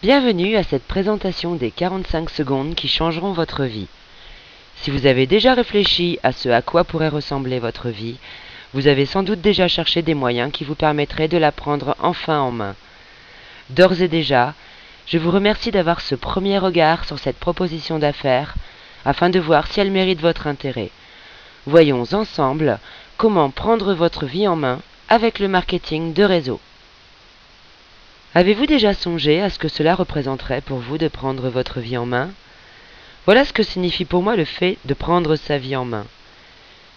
Bienvenue à cette présentation des 45 secondes qui changeront votre vie. Si vous avez déjà réfléchi à ce à quoi pourrait ressembler votre vie, vous avez sans doute déjà cherché des moyens qui vous permettraient de la prendre enfin en main. D'ores et déjà, je vous remercie d'avoir ce premier regard sur cette proposition d'affaires afin de voir si elle mérite votre intérêt. Voyons ensemble comment prendre votre vie en main avec le marketing de réseau. Avez-vous déjà songé à ce que cela représenterait pour vous de prendre votre vie en main ? Voilà ce que signifie pour moi le fait de prendre sa vie en main.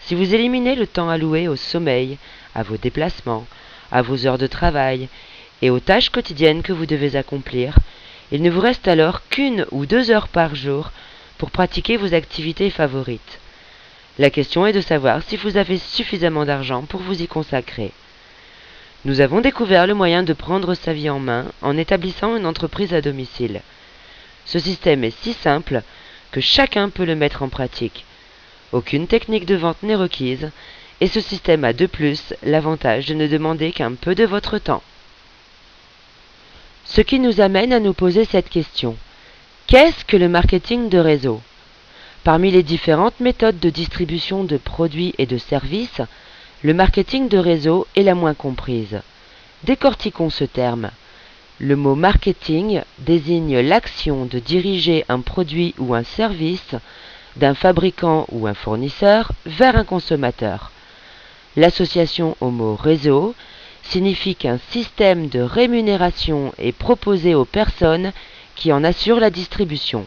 Si vous éliminez le temps alloué au sommeil, à vos déplacements, à vos heures de travail et aux tâches quotidiennes que vous devez accomplir, il ne vous reste alors qu'1 ou 2 heures par jour pour pratiquer vos activités favorites. La question est de savoir si vous avez suffisamment d'argent pour vous y consacrer. Nous avons découvert le moyen de prendre sa vie en main en établissant une entreprise à domicile. Ce système est si simple que chacun peut le mettre en pratique. Aucune technique de vente n'est requise et ce système a de plus l'avantage de ne demander qu'un peu de votre temps. Ce qui nous amène à nous poser cette question. Qu'est-ce que le marketing de réseau ? Parmi les différentes méthodes de distribution de produits et de services, le marketing de réseau est la moins comprise. Décortiquons ce terme. Le mot marketing désigne l'action de diriger un produit ou un service d'un fabricant ou un fournisseur vers un consommateur. L'association au mot réseau signifie qu'un système de rémunération est proposé aux personnes qui en assurent la distribution.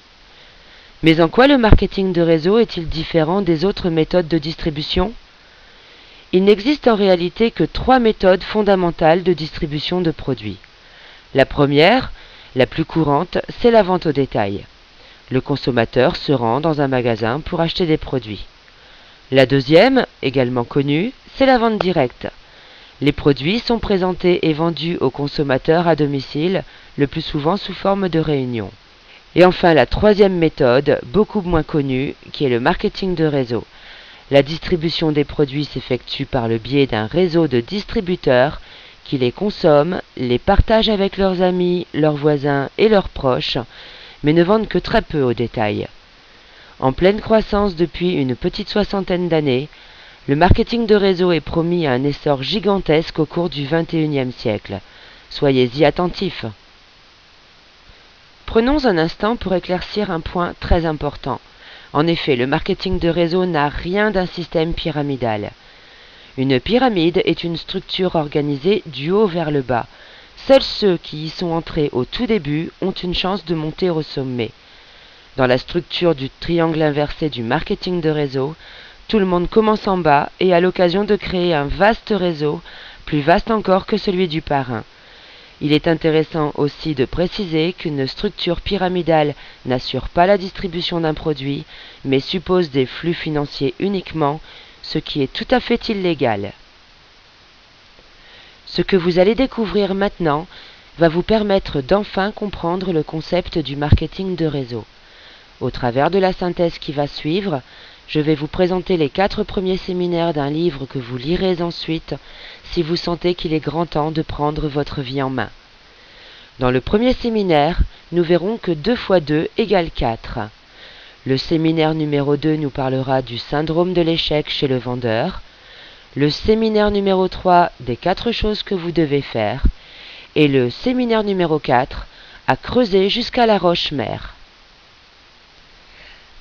Mais en quoi le marketing de réseau est-il différent des autres méthodes de distribution ? Il n'existe en réalité que 3 méthodes fondamentales de distribution de produits. La première, la plus courante, c'est la vente au détail. Le consommateur se rend dans un magasin pour acheter des produits. La deuxième, également connue, c'est la vente directe. Les produits sont présentés et vendus aux consommateurs à domicile, le plus souvent sous forme de réunion. Et enfin la troisième méthode, beaucoup moins connue, qui est le marketing de réseau. La distribution des produits s'effectue par le biais d'un réseau de distributeurs qui les consomment, les partagent avec leurs amis, leurs voisins et leurs proches, mais ne vendent que très peu au détail. En pleine croissance depuis une petite 60aine d'années, le marketing de réseau est promis à un essor gigantesque au cours du XXIe siècle. Soyez-y attentifs. Prenons un instant pour éclaircir un point très important. En effet, le marketing de réseau n'a rien d'un système pyramidal. Une pyramide est une structure organisée du haut vers le bas. Seuls ceux qui y sont entrés au tout début ont une chance de monter au sommet. Dans la structure du triangle inversé du marketing de réseau, tout le monde commence en bas et a l'occasion de créer un vaste réseau, plus vaste encore que celui du parrain. Il est intéressant aussi de préciser qu'une structure pyramidale n'assure pas la distribution d'un produit, mais suppose des flux financiers uniquement, ce qui est tout à fait illégal. Ce que vous allez découvrir maintenant va vous permettre d'enfin comprendre le concept du marketing de réseau. Au travers de la synthèse qui va suivre, je vais vous présenter les 4 premiers séminaires d'un livre que vous lirez ensuite si vous sentez qu'il est grand temps de prendre votre vie en main. Dans le premier séminaire, nous verrons que 2 × 2 = 4. Le séminaire numéro 2 nous parlera du syndrome de l'échec chez le vendeur. Le séminaire numéro 3 des 4 choses que vous devez faire. Et le séminaire numéro 4 à creuser jusqu'à la roche-mère.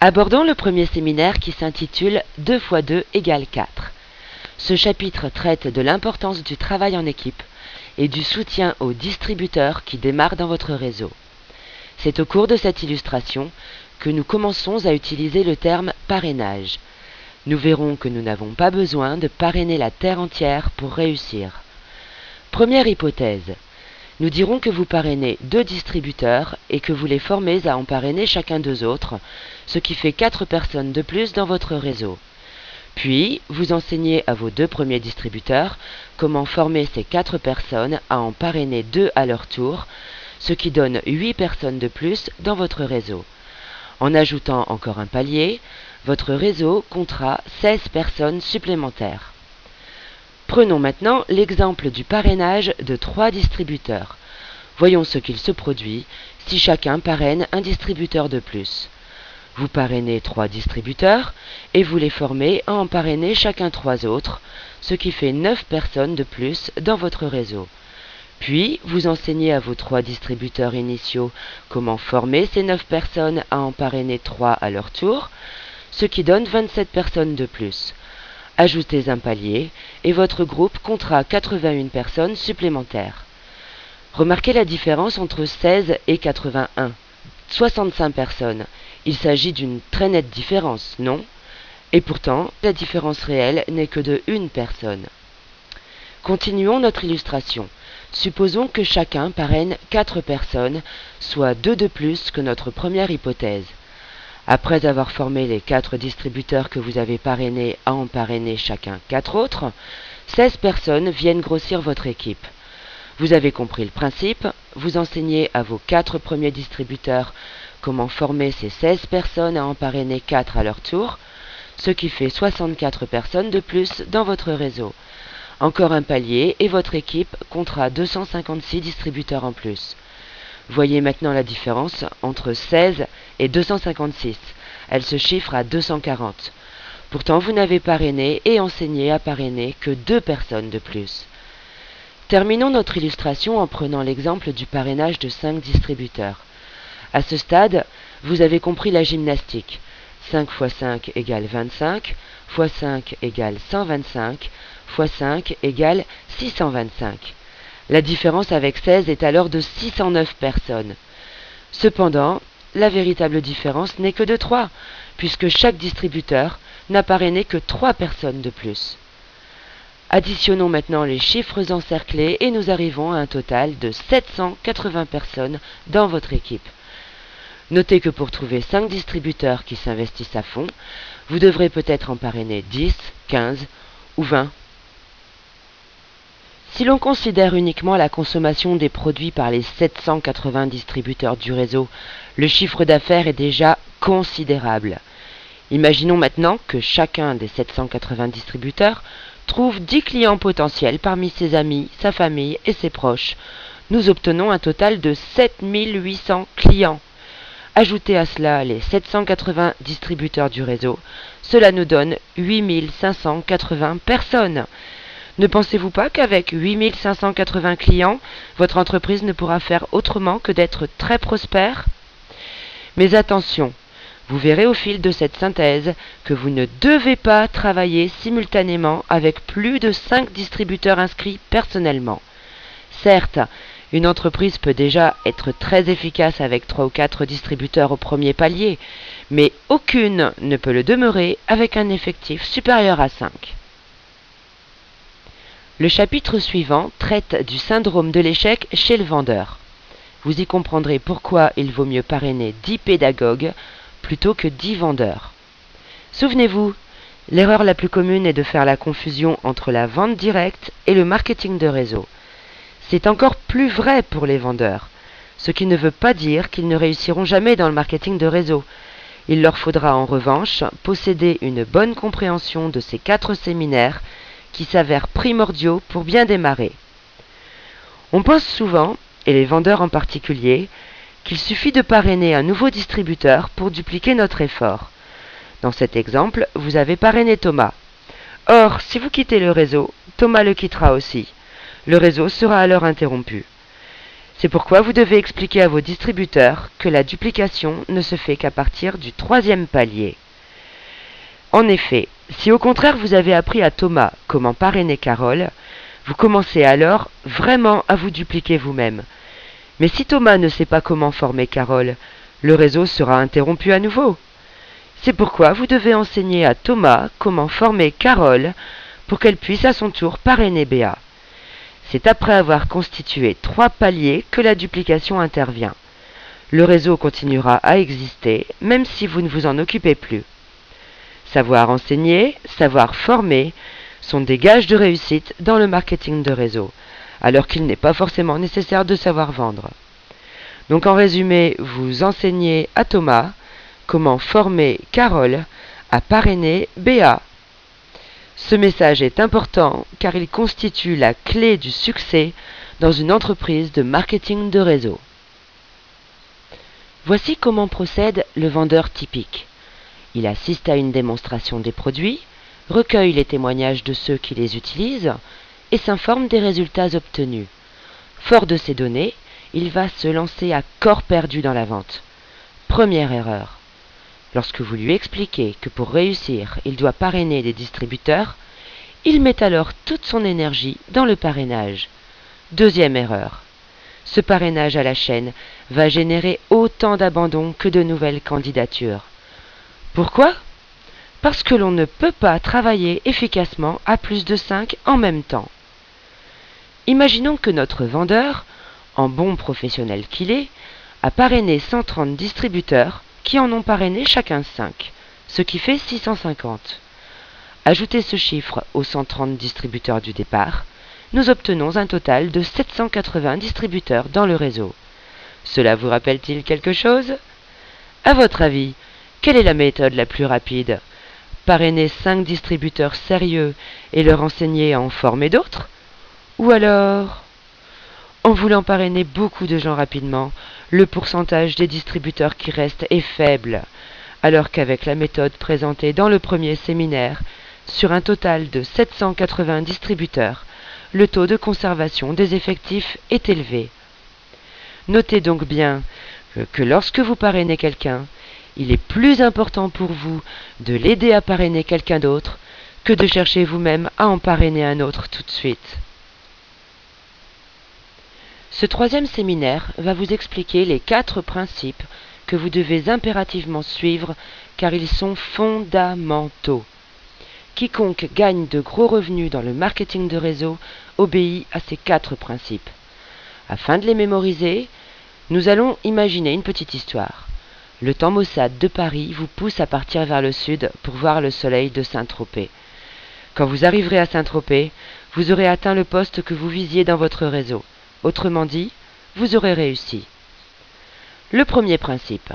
Abordons le premier séminaire qui s'intitule 2 × 2 = 4. Ce chapitre traite de l'importance du travail en équipe et du soutien aux distributeurs qui démarrent dans votre réseau. C'est au cours de cette illustration que nous commençons à utiliser le terme parrainage. Nous verrons que nous n'avons pas besoin de parrainer la terre entière pour réussir. Première hypothèse. Nous dirons que vous parrainez 2 distributeurs et que vous les formez à en parrainer chacun 2 autres, ce qui fait 4 personnes de plus dans votre réseau. Puis, vous enseignez à vos 2 premiers distributeurs comment former ces 4 personnes à en parrainer 2 à leur tour, ce qui donne 8 personnes de plus dans votre réseau. En ajoutant encore un palier, votre réseau comptera 16 personnes supplémentaires. Prenons maintenant l'exemple du parrainage de 3 distributeurs. Voyons ce qu'il se produit si chacun parraine un distributeur de plus. Vous parrainez 3 distributeurs et vous les formez à en parrainer chacun 3 autres, ce qui fait 9 personnes de plus dans votre réseau. Puis, vous enseignez à vos 3 distributeurs initiaux comment former ces 9 personnes à en parrainer 3 à leur tour, ce qui donne 27 personnes de plus. Ajoutez un palier et votre groupe comptera 81 personnes supplémentaires. Remarquez la différence entre 16 et 81. 65 personnes. Il s'agit d'une très nette différence, non? Et pourtant, la différence réelle n'est que de 1 personne. Continuons notre illustration. Supposons que chacun parraine 4 personnes, soit 2 de plus que notre première hypothèse. Après avoir formé les 4 distributeurs que vous avez parrainés à en parrainer chacun 4 autres, 16 personnes viennent grossir votre équipe. Vous avez compris le principe, vous enseignez à vos 4 premiers distributeurs comment former ces 16 personnes à en parrainer 4 à leur tour, ce qui fait 64 personnes de plus dans votre réseau. Encore un palier et votre équipe comptera 256 distributeurs en plus. Voyez maintenant la différence entre 16 et 256. Elle se chiffre à 240. Pourtant, vous n'avez parrainé et enseigné à parrainer que 2 personnes de plus. Terminons notre illustration en prenant l'exemple du parrainage de 5 distributeurs. À ce stade, vous avez compris la gymnastique. 5 x 5 égale 25, x 5 égale 125, x 5 égale 625. La différence avec 16 est alors de 609 personnes. Cependant, la véritable différence n'est que de 3, puisque chaque distributeur n'a parrainé que 3 personnes de plus. Additionnons maintenant les chiffres encerclés et nous arrivons à un total de 780 personnes dans votre équipe. Notez que pour trouver 5 distributeurs qui s'investissent à fond, vous devrez peut-être en parrainer 10, 15 ou 20. Si l'on considère uniquement la consommation des produits par les 780 distributeurs du réseau, le chiffre d'affaires est déjà considérable. Imaginons maintenant que chacun des 780 distributeurs trouve 10 clients potentiels parmi ses amis, sa famille et ses proches. Nous obtenons un total de 7800 clients. Ajoutez à cela les 780 distributeurs du réseau, cela nous donne 8580 personnes. Ne pensez-vous pas qu'avec 8580 clients, votre entreprise ne pourra faire autrement que d'être très prospère? Mais attention, vous verrez au fil de cette synthèse que vous ne devez pas travailler simultanément avec plus de 5 distributeurs inscrits personnellement. Certes, une entreprise peut déjà être très efficace avec 3 ou 4 distributeurs au premier palier, mais aucune ne peut le demeurer avec un effectif supérieur à 5. Le chapitre suivant traite du syndrome de l'échec chez le vendeur. Vous y comprendrez pourquoi il vaut mieux parrainer 10 pédagogues plutôt que 10 vendeurs. Souvenez-vous, l'erreur la plus commune est de faire la confusion entre la vente directe et le marketing de réseau. C'est encore plus vrai pour les vendeurs, ce qui ne veut pas dire qu'ils ne réussiront jamais dans le marketing de réseau. Il leur faudra en revanche posséder une bonne compréhension de ces 4 séminaires qui s'avèrent primordiaux pour bien démarrer. On pense souvent, et les vendeurs en particulier, qu'il suffit de parrainer un nouveau distributeur pour dupliquer notre effort. Dans cet exemple, vous avez parrainé Thomas. Or, si vous quittez le réseau, Thomas le quittera aussi. Le réseau sera alors interrompu. C'est pourquoi vous devez expliquer à vos distributeurs que la duplication ne se fait qu'à partir du 3e palier. En effet, si au contraire vous avez appris à Thomas comment parrainer Carole, vous commencez alors vraiment à vous dupliquer vous-même. Mais si Thomas ne sait pas comment former Carole, le réseau sera interrompu à nouveau. C'est pourquoi vous devez enseigner à Thomas comment former Carole pour qu'elle puisse à son tour parrainer Béa. C'est après avoir constitué 3 paliers que la duplication intervient. Le réseau continuera à exister même si vous ne vous en occupez plus. Savoir enseigner, savoir former sont des gages de réussite dans le marketing de réseau, alors qu'il n'est pas forcément nécessaire de savoir vendre. Donc en résumé, vous enseignez à Thomas comment former Carole à parrainer Béa. Ce message est important car il constitue la clé du succès dans une entreprise de marketing de réseau. Voici comment procède le vendeur typique. Il assiste à une démonstration des produits, recueille les témoignages de ceux qui les utilisent et s'informe des résultats obtenus. Fort de ces données, il va se lancer à corps perdu dans la vente. Première erreur. Lorsque vous lui expliquez que pour réussir, il doit parrainer des distributeurs, il met alors toute son énergie dans le parrainage. Deuxième erreur. Ce parrainage à la chaîne va générer autant d'abandons que de nouvelles candidatures. Pourquoi ? Parce que l'on ne peut pas travailler efficacement à plus de 5 en même temps. Imaginons que notre vendeur, en bon professionnel qu'il est, a parrainé 130 distributeurs qui en ont parrainé chacun 5, ce qui fait 650. Ajoutez ce chiffre aux 130 distributeurs du départ, nous obtenons un total de 780 distributeurs dans le réseau. Cela vous rappelle-t-il quelque chose ? À votre avis, quelle est la méthode la plus rapide ? Parrainer 5 distributeurs sérieux et leur enseigner à en former d'autres ? Ou alors, en voulant parrainer beaucoup de gens rapidement, le pourcentage des distributeurs qui restent est faible, alors qu'avec la méthode présentée dans le premier séminaire, sur un total de 780 distributeurs, le taux de conservation des effectifs est élevé. Notez donc bien que lorsque vous parrainez quelqu'un, il est plus important pour vous de l'aider à parrainer quelqu'un d'autre que de chercher vous-même à en parrainer un autre tout de suite. Ce troisième séminaire va vous expliquer les 4 principes que vous devez impérativement suivre car ils sont fondamentaux. Quiconque gagne de gros revenus dans le marketing de réseau obéit à ces 4 principes. Afin de les mémoriser, nous allons imaginer une petite histoire. Le temps maussade de Paris vous pousse à partir vers le sud pour voir le soleil de Saint-Tropez. Quand vous arriverez à Saint-Tropez, vous aurez atteint le poste que vous visiez dans votre réseau. Autrement dit, vous aurez réussi. Le premier principe.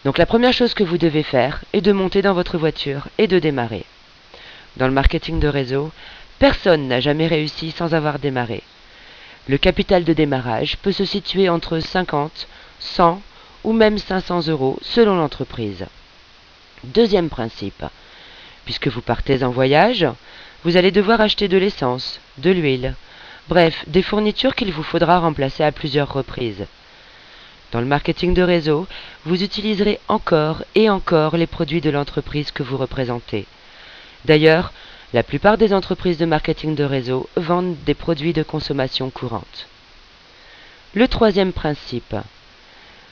Donc la première chose que vous devez faire est de monter dans votre voiture et de démarrer. Dans le marketing de réseau, personne n'a jamais réussi sans avoir démarré. Le capital de démarrage peut se situer entre 50, 100 ou même 500 € selon l'entreprise. Deuxième principe. Puisque vous partez en voyage, vous allez devoir acheter de l'essence, de l'huile, bref, des fournitures qu'il vous faudra remplacer à plusieurs reprises. Dans le marketing de réseau, vous utiliserez encore et encore les produits de l'entreprise que vous représentez. D'ailleurs, la plupart des entreprises de marketing de réseau vendent des produits de consommation courante. Le troisième principe.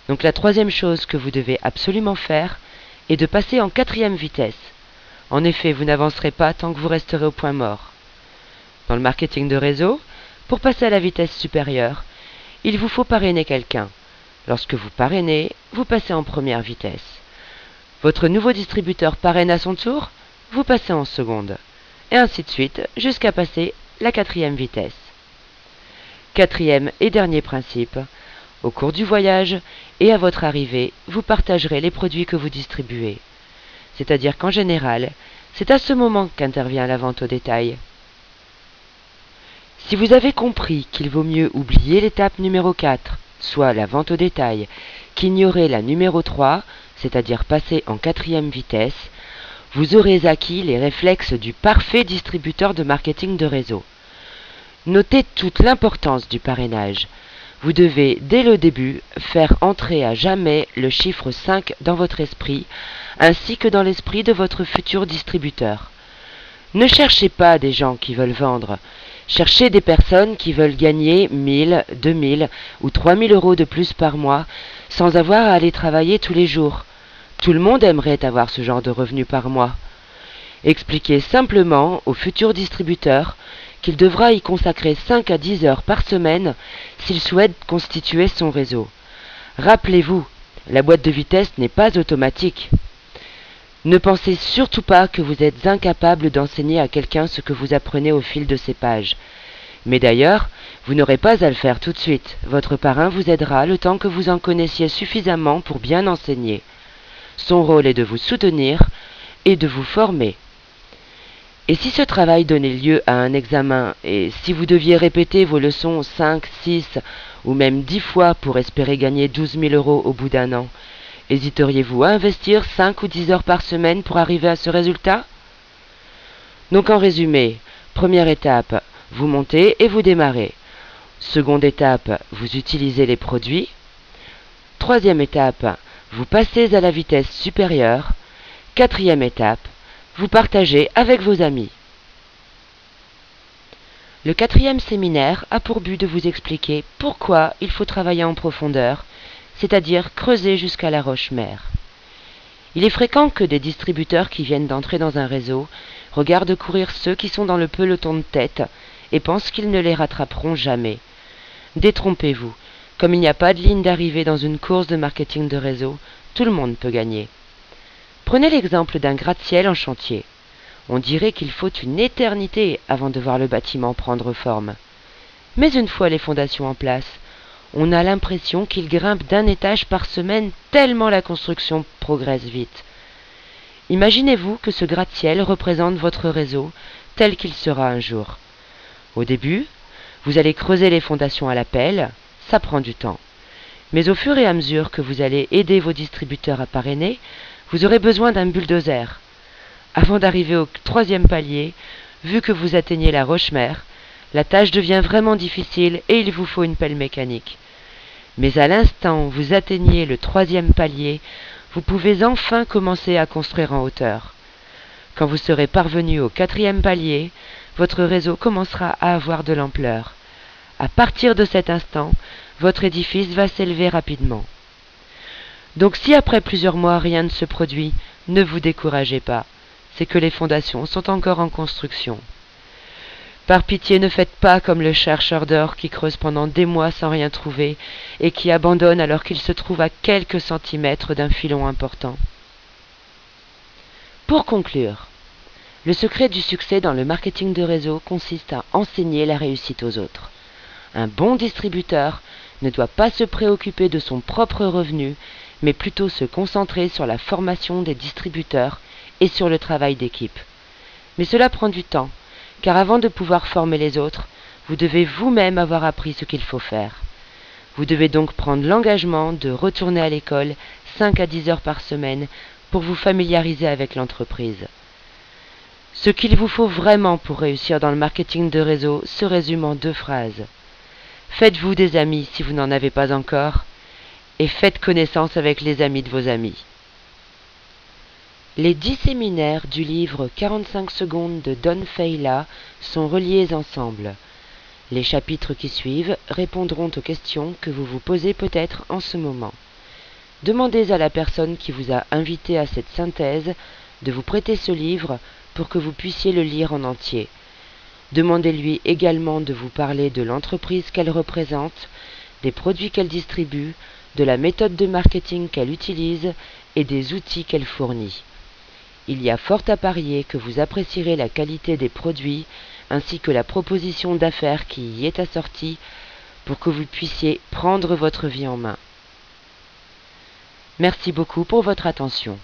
Donc la troisième chose que vous devez absolument faire est de passer en 4e vitesse. En effet, vous n'avancerez pas tant que vous resterez au point mort. Dans le marketing de réseau, pour passer à la vitesse supérieure, il vous faut parrainer quelqu'un. Lorsque vous parrainez, vous passez en première vitesse. Votre nouveau distributeur parraine à son tour, vous passez en seconde. Et ainsi de suite, jusqu'à passer la 4e vitesse. 4e et dernier principe. Au cours du voyage et à votre arrivée, vous partagerez les produits que vous distribuez. C'est-à-dire qu'en général, c'est à ce moment qu'intervient la vente au détail. Si vous avez compris qu'il vaut mieux oublier l'étape numéro 4, soit la vente au détail, qu'ignorer la numéro 3, c'est-à-dire passer en 4e vitesse, vous aurez acquis les réflexes du parfait distributeur de marketing de réseau. Notez toute l'importance du parrainage. Vous devez, dès le début, faire entrer à jamais le chiffre 5 dans votre esprit, ainsi que dans l'esprit de votre futur distributeur. Ne cherchez pas des gens qui veulent vendre. Cherchez des personnes qui veulent gagner 1000, 2000 ou 3000 € de plus par mois sans avoir à aller travailler tous les jours. Tout le monde aimerait avoir ce genre de revenu par mois. Expliquez simplement au futur distributeur qu'il devra y consacrer 5 à 10 heures par semaine s'il souhaite constituer son réseau. Rappelez-vous, la boîte de vitesse n'est pas automatique. Ne pensez surtout pas que vous êtes incapable d'enseigner à quelqu'un ce que vous apprenez au fil de ces pages. Mais d'ailleurs, vous n'aurez pas à le faire tout de suite. Votre parrain vous aidera le temps que vous en connaissiez suffisamment pour bien enseigner. Son rôle est de vous soutenir et de vous former. Et si ce travail donnait lieu à un examen, et si vous deviez répéter vos leçons 5, 6 ou même 10 fois pour espérer gagner 12 000 € au bout d'un an, hésiteriez-vous à investir 5 ou 10 heures par semaine pour arriver à ce résultat? Donc en résumé, première étape, vous montez et vous démarrez. Seconde étape, vous utilisez les produits. Troisième étape, vous passez à la vitesse supérieure. Quatrième étape, vous partagez avec vos amis. Le quatrième séminaire a pour but de vous expliquer pourquoi il faut travailler en profondeur, c'est-à-dire creuser jusqu'à la roche-mère. Il est fréquent que des distributeurs qui viennent d'entrer dans un réseau regardent courir ceux qui sont dans le peloton de tête et pensent qu'ils ne les rattraperont jamais. Détrompez-vous, comme il n'y a pas de ligne d'arrivée dans une course de marketing de réseau, tout le monde peut gagner. Prenez l'exemple d'un gratte-ciel en chantier. On dirait qu'il faut une éternité avant de voir le bâtiment prendre forme. Mais une fois les fondations en place, on a l'impression qu'il grimpe d'un étage par semaine tellement la construction progresse vite. Imaginez-vous que ce gratte-ciel représente votre réseau tel qu'il sera un jour. Au début, vous allez creuser les fondations à la pelle, ça prend du temps. Mais au fur et à mesure que vous allez aider vos distributeurs à parrainer, vous aurez besoin d'un bulldozer. Avant d'arriver au troisième palier, vu que vous atteignez la roche-mère, la tâche devient vraiment difficile et il vous faut une pelle mécanique. Mais à l'instant où vous atteignez le troisième palier, vous pouvez enfin commencer à construire en hauteur. Quand vous serez parvenu au quatrième palier, votre réseau commencera à avoir de l'ampleur. À partir de cet instant, votre édifice va s'élever rapidement. Donc si après plusieurs mois rien ne se produit, ne vous découragez pas, c'est que les fondations sont encore en construction. Par pitié, ne faites pas comme le chercheur d'or qui creuse pendant des mois sans rien trouver et qui abandonne alors qu'il se trouve à quelques centimètres d'un filon important. Pour conclure, le secret du succès dans le marketing de réseau consiste à enseigner la réussite aux autres. Un bon distributeur ne doit pas se préoccuper de son propre revenu, mais plutôt se concentrer sur la formation des distributeurs et sur le travail d'équipe. Mais cela prend du temps, car avant de pouvoir former les autres, vous devez vous-même avoir appris ce qu'il faut faire. Vous devez donc prendre l'engagement de retourner à l'école 5 à 10 heures par semaine pour vous familiariser avec l'entreprise. Ce qu'il vous faut vraiment pour réussir dans le marketing de réseau se résume en 2 phrases. Faites-vous des amis si vous n'en avez pas encore, et faites connaissance avec les amis de vos amis. Les 10 séminaires du livre 45 secondes de Don Failla sont reliés ensemble. Les chapitres qui suivent répondront aux questions que vous vous posez peut-être en ce moment. Demandez à la personne qui vous a invité à cette synthèse de vous prêter ce livre pour que vous puissiez le lire en entier. Demandez-lui également de vous parler de l'entreprise qu'elle représente, des produits qu'elle distribue, de la méthode de marketing qu'elle utilise et des outils qu'elle fournit. Il y a fort à parier que vous apprécierez la qualité des produits ainsi que la proposition d'affaires qui y est assortie pour que vous puissiez prendre votre vie en main. Merci beaucoup pour votre attention.